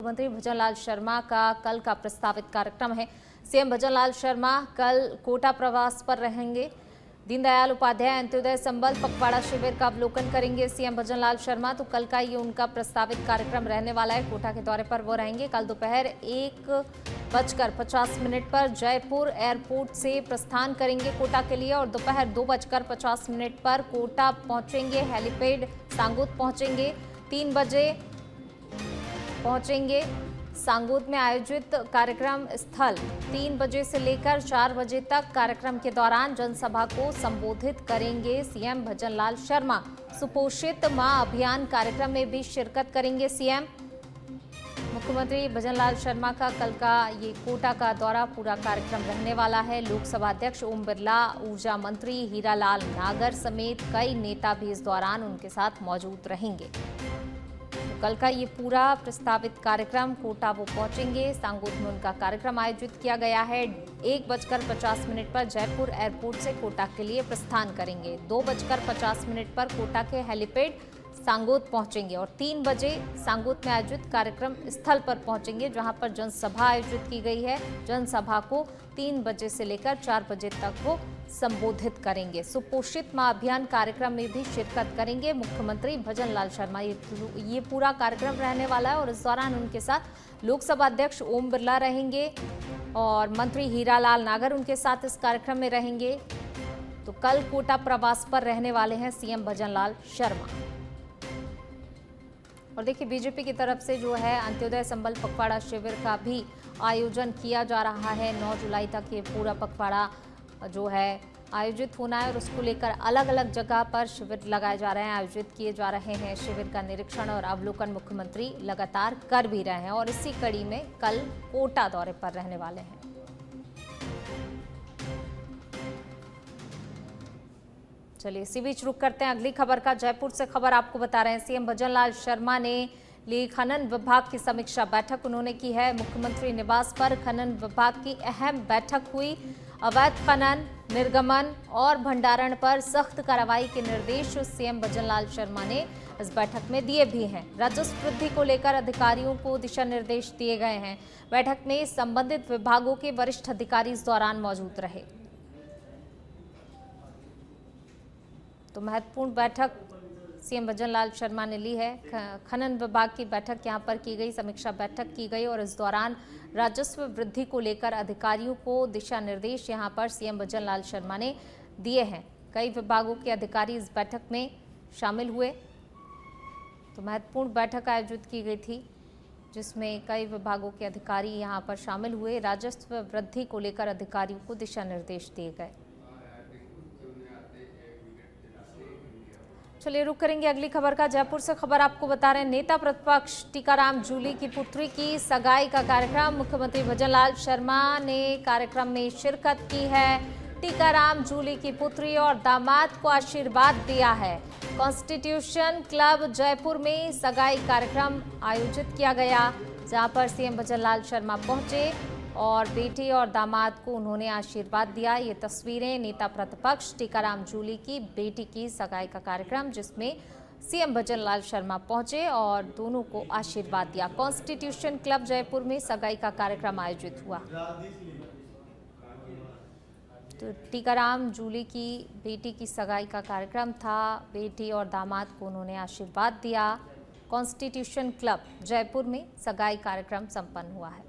मुख्यमंत्री भजनलाल शर्मा का कल का प्रस्तावित कार्यक्रम है। सीएम भजनलाल शर्मा कल कोटा प्रवास पर रहेंगे। दीनदयाल उपाध्याय अंत्योदय संबल पखवाड़ा शिविर का अवलोकन करेंगे सीएम भजनलाल शर्मा। तो कल का ये उनका प्रस्तावित कार्यक्रम रहने वाला है। कोटा के दौरे पर वो रहेंगे। कल दोपहर 1:50 पर जयपुर एयरपोर्ट से प्रस्थान करेंगे कोटा के लिए और दोपहर 2:50 पर कोटा पहुंचेंगे। हेलीपैड सांगोद पहुंचेंगे। 3 बजे पहुंचेंगे सांगोद में आयोजित कार्यक्रम स्थल। 3 बजे से लेकर 4 बजे तक कार्यक्रम के दौरान जनसभा को संबोधित करेंगे सीएम भजनलाल शर्मा। सुपोषित मां अभियान कार्यक्रम में भी शिरकत करेंगे सीएम। मुख्यमंत्री भजनलाल शर्मा का कल का ये कोटा का दौरा पूरा कार्यक्रम रहने वाला है। लोकसभा अध्यक्ष ओम बिरला, ऊर्जा मंत्री हीरालाल नागर समेत कई नेता भी इस दौरान उनके साथ मौजूद रहेंगे। कल का ये पूरा प्रस्तावित कार्यक्रम कोटा वो पहुंचेंगे। सांगोद में उनका कार्यक्रम आयोजित किया गया है। 1:50 पर जयपुर एयरपोर्ट से कोटा के लिए प्रस्थान करेंगे। 2:50 पर कोटा के हेलीपैड सांगोद पहुंचेंगे और 3 बजे सांगोद में आयोजित कार्यक्रम स्थल पर पहुंचेंगे, जहां पर जनसभा आयोजित की गई है। जनसभा को 3 बजे से लेकर 4 बजे तक वो संबोधित करेंगे। सुपोषित मां अभियान कार्यक्रम में भी शिरकत करेंगे मुख्यमंत्री भजनलाल शर्मा। ये पूरा कार्यक्रम रहने वाला है और इस दौरान उनके साथ लोकसभा अध्यक्ष ओम बिरला रहेंगे और मंत्री हीरालाल नागर उनके साथ इस कार्यक्रम में रहेंगे। तो कल कोटा प्रवास पर रहने वाले हैं सीएम भजनलाल शर्मा। और देखिए, बीजेपी की तरफ से जो है अंत्योदय संबल पखवाड़ा शिविर का भी आयोजन किया जा रहा है। 9 जुलाई तक ये पूरा पखवाड़ा जो है आयोजित होना है और उसको लेकर अलग अलग जगह पर शिविर लगाए जा रहे हैं, आयोजित किए जा रहे हैं। शिविर का निरीक्षण और अवलोकन मुख्यमंत्री लगातार कर भी रहे हैं और इसी कड़ी में कल कोटा दौरे पर रहने वाले हैं। चलिए, इसी बीच रुक करते हैं अगली खबर का। जयपुर से खबर आपको बता रहे हैं। सीएम भजनलाल शर्मा ने ली खनन विभाग की समीक्षा बैठक। उन्होंने की है मुख्यमंत्री निवास पर खनन विभाग की अहम बैठक हुई। अवैध खनन, निर्गमन और भंडारण पर सख्त कार्रवाई के निर्देश सीएम भजनलाल शर्मा ने इस बैठक में दिए भी हैं। राजस्व वृद्धि को लेकर अधिकारियों को दिशा निर्देश दिए गए हैं। बैठक में संबंधित विभागों के वरिष्ठ अधिकारी इस दौरान मौजूद रहे। तो महत्वपूर्ण बैठक सीएम भजनलाल शर्मा ने ली है। खनन विभाग की बैठक यहां पर की गई, समीक्षा बैठक की गई और इस दौरान राजस्व वृद्धि को लेकर अधिकारियों को दिशा निर्देश यहां पर सीएम भजनलाल शर्मा ने दिए हैं। कई विभागों के अधिकारी इस बैठक में शामिल हुए। तो महत्वपूर्ण बैठक आयोजित की गई थी जिसमें कई विभागों के अधिकारी यहां पर शामिल हुए। राजस्व वृद्धि को लेकर अधिकारियों को दिशा निर्देश दिए गए। चलिए, रुक करेंगे अगली खबर का। जयपुर से खबर आपको बता रहे हैं। नेता प्रतिपक्ष टीकाराम जूली की पुत्री की सगाई का कार्यक्रम। मुख्यमंत्री भजनलाल शर्मा ने कार्यक्रम में शिरकत की है। टीकाराम जूली की पुत्री और दामाद को आशीर्वाद दिया है। कॉन्स्टिट्यूशन क्लब जयपुर में सगाई कार्यक्रम आयोजित किया गया, जहां पर सीएम भजनलाल शर्मा पहुंचे और बेटी और दामाद को उन्होंने आशीर्वाद दिया। ये तस्वीरें नेता प्रतिपक्ष टीकाराम जूली की बेटी की सगाई का कार्यक्रम, जिसमें सीएम भजनलाल शर्मा पहुंचे और दोनों को आशीर्वाद दिया। कॉन्स्टिट्यूशन क्लब जयपुर में सगाई का कार्यक्रम आयोजित हुआ। तो टीकाराम जूली की बेटी की सगाई का कार्यक्रम था। बेटी और दामाद को उन्होंने आशीर्वाद दिया। कॉन्स्टिट्यूशन क्लब जयपुर में सगाई कार्यक्रम संपन्न हुआ है।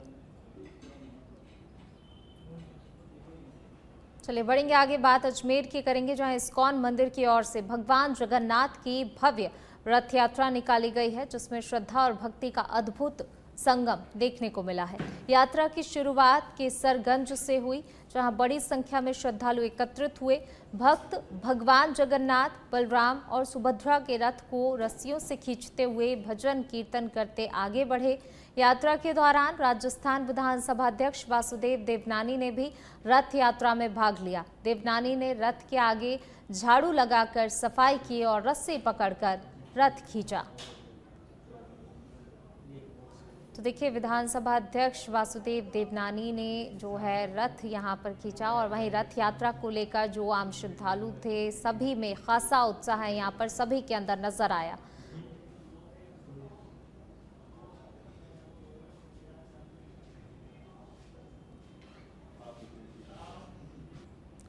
चलिए, बढ़ेंगे आगे। बात अजमेर की करेंगे, जहां इस्कॉन मंदिर की ओर से भगवान जगन्नाथ की भव्य रथ यात्रा निकाली गई है, जिसमें श्रद्धा और भक्ति का अद्भुत संगम देखने को मिला है। यात्रा की शुरुआत केसरगंज से हुई, जहां बड़ी संख्या में श्रद्धालु एकत्रित हुए। भक्त भगवान जगन्नाथ, बलराम और सुभद्रा के रथ को रस्सियों से खींचते हुए भजन कीर्तन करते आगे बढ़े। यात्रा के दौरान राजस्थान विधानसभा अध्यक्ष वासुदेव देवनानी ने भी रथ यात्रा में भाग लिया। देवनानी ने रथ के आगे झाड़ू लगाकर सफाई की और रस्सी पकड़कर रथ खींचा। तो देखिए, विधानसभा अध्यक्ष वासुदेव देवनानी ने जो है रथ यहां पर खींचा और वहीं रथ यात्रा को लेकर जो आम श्रद्धालु थे, सभी में खासा उत्साह है यहां पर सभी के अंदर नजर आया।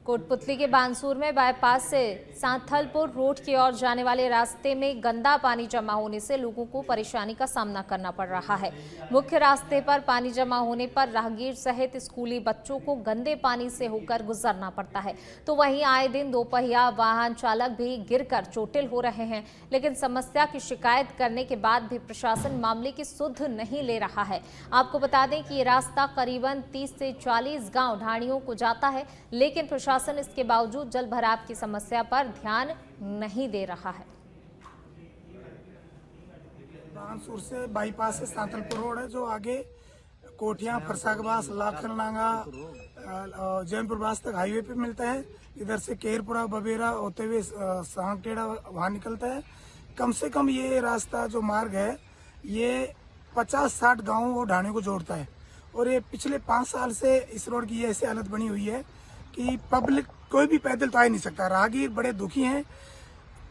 कोटपुतली के बानसूर में बाईपास से सांथलपुर रोड की ओर जाने वाले रास्ते में गंदा पानी जमा होने से लोगों को परेशानी का सामना करना पड़ रहा है। मुख्य रास्ते पर पानी जमा होने पर राहगीर सहित स्कूली बच्चों को गंदे पानी से होकर गुजरना पड़ता है, तो वहीं आए दिन दोपहिया वाहन चालक भी गिरकर चोटिल हो रहे हैं। लेकिन समस्या की शिकायत करने के बाद भी प्रशासन मामले की सुध नहीं ले रहा है। आपको बता दें कि ये रास्ता करीबन 30 से 40 गांव ढाणियों को जाता है, लेकिन प्रशासन इसके बावजूद जल भराव की समस्या पर ध्यान नहीं दे रहा है। बानसूर से बाईपास से सांतलपुर रोड है, जो आगे कोठिया, फरसागबास, लाखनलांगा, जैनपुर बास तक हाईवे पे मिलता है। इधर से केरपुरा, बबेरा होते हुए सांकेड़ा वहां निकलता है। कम से कम ये रास्ता जो मार्ग है ये 50-60 गांवों और ढाणियों को जोड़ता है। और ये पिछले 5 साल से इस रोड की ऐसी हालत बनी हुई है कि पब्लिक कोई भी पैदल तो आ ही नहीं सकता। राहगीर बड़े दुखी हैं।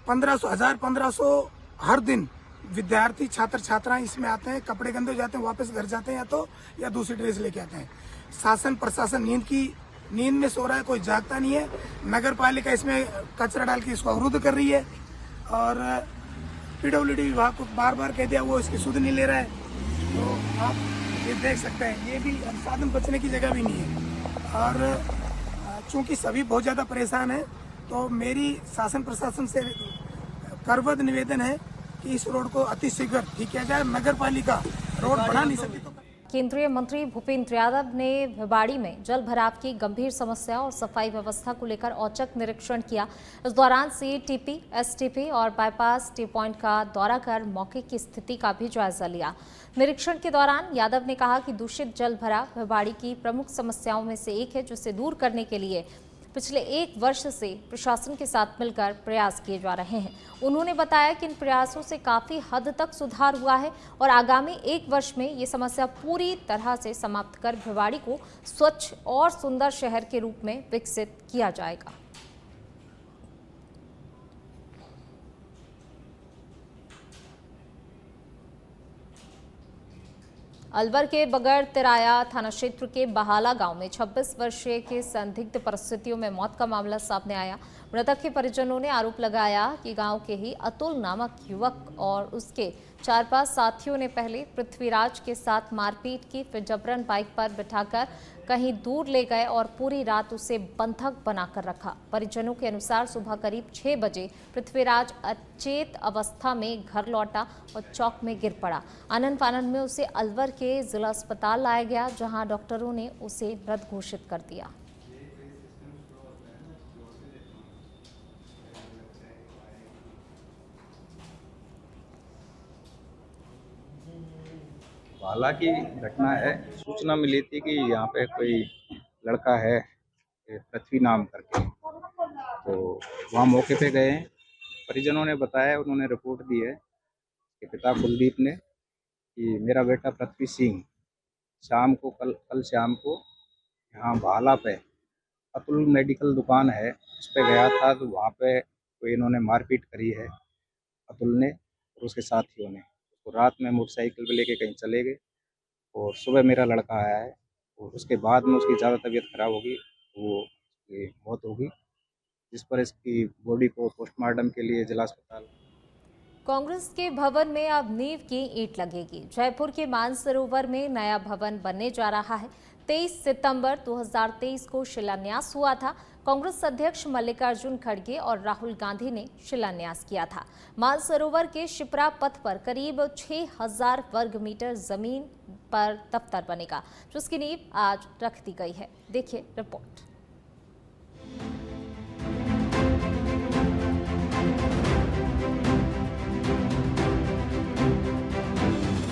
1500 हर दिन विद्यार्थी, छात्र छात्राएं इसमें आते हैं, कपड़े गंदे हो जाते हैं, वापस घर जाते हैं या दूसरी ड्रेस लेके आते हैं। शासन प्रशासन नींद में सो रहा है, कोई जागता नहीं है। नगर पालिका इसमें कचरा डाल के इसको अवरुद्ध कर रही है और पीडब्ल्यूडी विभाग को बार बार कह दिया, वो इसकी सुध नहीं ले रहा है। तो आप ये देख सकते हैं, ये भी साधन बचने की जगह भी नहीं है। और चूंकि सभी बहुत ज्यादा परेशान हैं, तो मेरी शासन प्रशासन से करबद्ध निवेदन है कि इस रोड को अतिशीघ्र ठीक किया जाए। नगर पालिका रोड बना नहीं सकती तो केंद्रीय मंत्री भूपेंद्र यादव ने भिवाड़ी में जल भराव की गंभीर समस्या और सफाई व्यवस्था को लेकर औचक निरीक्षण किया। इस दौरान सीटीपी, एसटीपी और बाईपास टी पॉइंट का दौरा कर मौके की स्थिति का भी जायजा लिया। निरीक्षण के दौरान यादव ने कहा कि दूषित जल भराव भिवाड़ी की प्रमुख समस्याओं में से एक है, जिसे दूर करने के लिए पिछले 1 वर्ष से प्रशासन के साथ मिलकर प्रयास किए जा रहे हैं। उन्होंने बताया कि इन प्रयासों से काफी हद तक सुधार हुआ है और आगामी 1 वर्ष में ये समस्या पूरी तरह से समाप्त कर भिवाड़ी को स्वच्छ और सुंदर शहर के रूप में विकसित किया जाएगा। अलवर के बगड़ तिराया थाना क्षेत्र के बहाला गांव में 26 वर्षीय के संदिग्ध परिस्थितियों में मौत का मामला सामने आया। मृतक के परिजनों ने आरोप लगाया कि गांव के ही अतुल नामक युवक और उसके 4-5 साथियों ने पहले पृथ्वीराज के साथ मारपीट की, फिर जबरन बाइक पर बिठाकर कहीं दूर ले गए और पूरी रात उसे बंधक बनाकर रखा। परिजनों के अनुसार सुबह करीब 6 बजे पृथ्वीराज अचेत अवस्था में घर लौटा और चौक में गिर पड़ा। आनन फानन में उसे अलवर के जिला अस्पताल लाया गया, जहां डॉक्टरों ने उसे मृत घोषित कर दिया। हालांकि घटना है, सूचना मिली थी कि यहाँ पे कोई लड़का है पृथ्वी नाम करके, तो वहाँ मौके पे गए। परिजनों ने बताया, उन्होंने रिपोर्ट दी है कि पिता कुलदीप ने कि मेरा बेटा पृथ्वी सिंह शाम को कल शाम को यहाँ भाला पे अतुल मेडिकल दुकान है, उस पर गया था। तो वहाँ पे कोई इन्होंने मारपीट करी है अतुल ने और उसके साथियों ने। तो रात में मोटरसाइकिल पे लेके कहीं चले गए और सुबह मेरा लड़का आया है और उसके बाद में उसकी ज़्यादा तबीयत खराब होगी, वो मौत होगी, जिस पर इसकी बॉडी को पोस्टमार्टम के लिए जिला अस्पताल। कांग्रेस के भवन में अब नींव की ईंट लगेगी। जयपुर के मानसरोवर में नया भवन बनने जा रहा है। 23 सितंबर 2023 को शिलान्यास हुआ था। कांग्रेस अध्यक्ष मल्लिकार्जुन खड़गे और राहुल गांधी ने शिलान्यास किया था। मानसरोवर के शिप्रा पथ पर करीब 6000 वर्ग मीटर जमीन पर दफ्तर बनेगा, जिसकी नींव आज रख दी गई है। देखिए रिपोर्ट।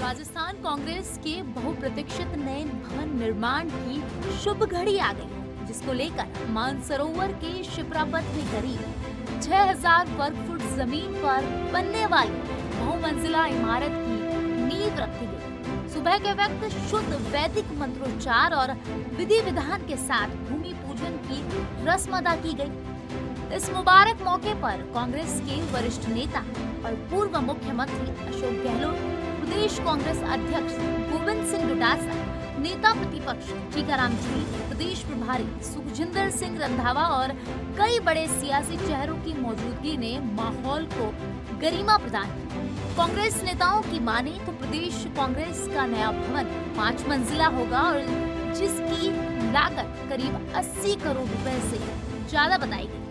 राजस्थान कांग्रेस के बहुप्रतीक्षित नए भवन निर्माण की शुभ घड़ी आ गई, जिसको लेकर मानसरोवर के शिप्रापथ में करीब 6000 वर्ग फुट जमीन पर बनने वाली बहुमंजिला इमारत की नींव रखी गई। सुबह के वक्त शुद्ध वैदिक मंत्रोच्चार और विधि विधान के साथ भूमि पूजन की रस्म अदा की गई। इस मुबारक मौके पर कांग्रेस के वरिष्ठ नेता और पूर्व मुख्यमंत्री अशोक गहलोत, प्रदेश कांग्रेस अध्यक्ष गोविंद सिंह डोटासरा, नेता प्रतिपक्ष टीकाराम जूली, प्रदेश प्रभारी सुखजिंदर सिंह रंधावा और कई बड़े सियासी चेहरों की मौजूदगी ने माहौल को गरिमा प्रदान की। कांग्रेस नेताओं की माने तो प्रदेश कांग्रेस का नया भवन 5 मंजिला होगा और जिसकी लागत करीब 80 करोड़ रुपए से ज्यादा बताई गई।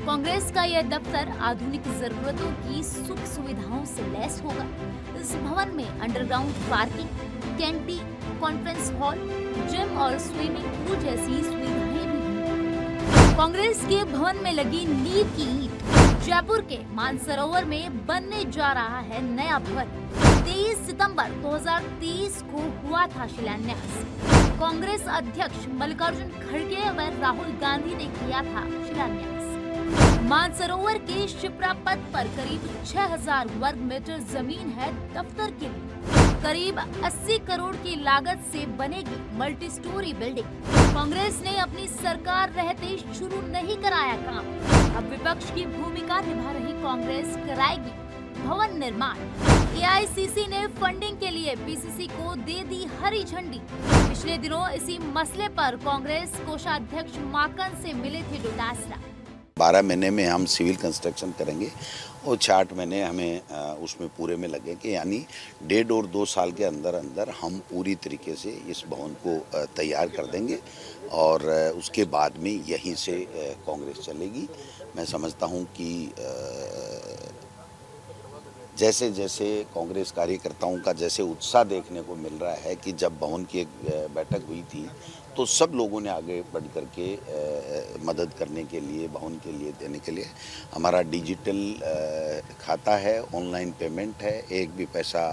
कांग्रेस का यह दफ्तर आधुनिक जरूरतों की सुख सुविधाओं से लैस होगा। इस भवन में underground parking, canteen, conference hall, gym और स्विमिंग पूल जैसी सुविधाएं भी होंगी। कांग्रेस के भवन में लगी नींव की ईंट जयपुर के मानसरोवर में बनने जा रहा है नया भवन। 23 सितंबर 2023 को हुआ था शिलान्यास। कांग्रेस अध्यक्ष मल्लिकार्जुन खड़गे व राहुल गांधी ने किया था शिलान्यास। मानसरोवर के शिप्रा पथ पर करीब 6000 वर्ग मीटर जमीन है दफ्तर के लिए। करीब 80 करोड़ की लागत से बनेगी मल्टी स्टोरी बिल्डिंग। कांग्रेस ने अपनी सरकार रहते शुरू नहीं कराया काम। अब विपक्ष की भूमिका निभा रही कांग्रेस कराएगी भवन निर्माण। एआईसीसी ने फंडिंग के लिए पीसीसी को दे दी हरी झंडी। पिछले दिनों इसी मसले पर कांग्रेस कोषाध्यक्ष माकन से मिले थे डोटासरा। 12 महीने में हम सिविल कंस्ट्रक्शन करेंगे और 6 महीने हमें उसमें पूरे में लगेंगे, यानी 1.5 और 2 साल के अंदर अंदर हम पूरी तरीके से इस भवन को तैयार कर देंगे और उसके बाद में यहीं से कांग्रेस चलेगी। मैं समझता हूं कि जैसे जैसे कांग्रेस कार्यकर्ताओं का जैसे उत्साह देखने को मिल रहा है कि जब भवन की एक बैठक हुई थी तो सब लोगों ने आगे बढ़ करके मदद करने के लिए, भवन के लिए देने के लिए। हमारा डिजिटल खाता है, ऑनलाइन पेमेंट है, एक भी पैसा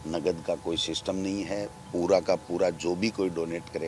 नगद का कोई सिस्टम नहीं है। पूरा का पूरा जो भी कोई डोनेट करे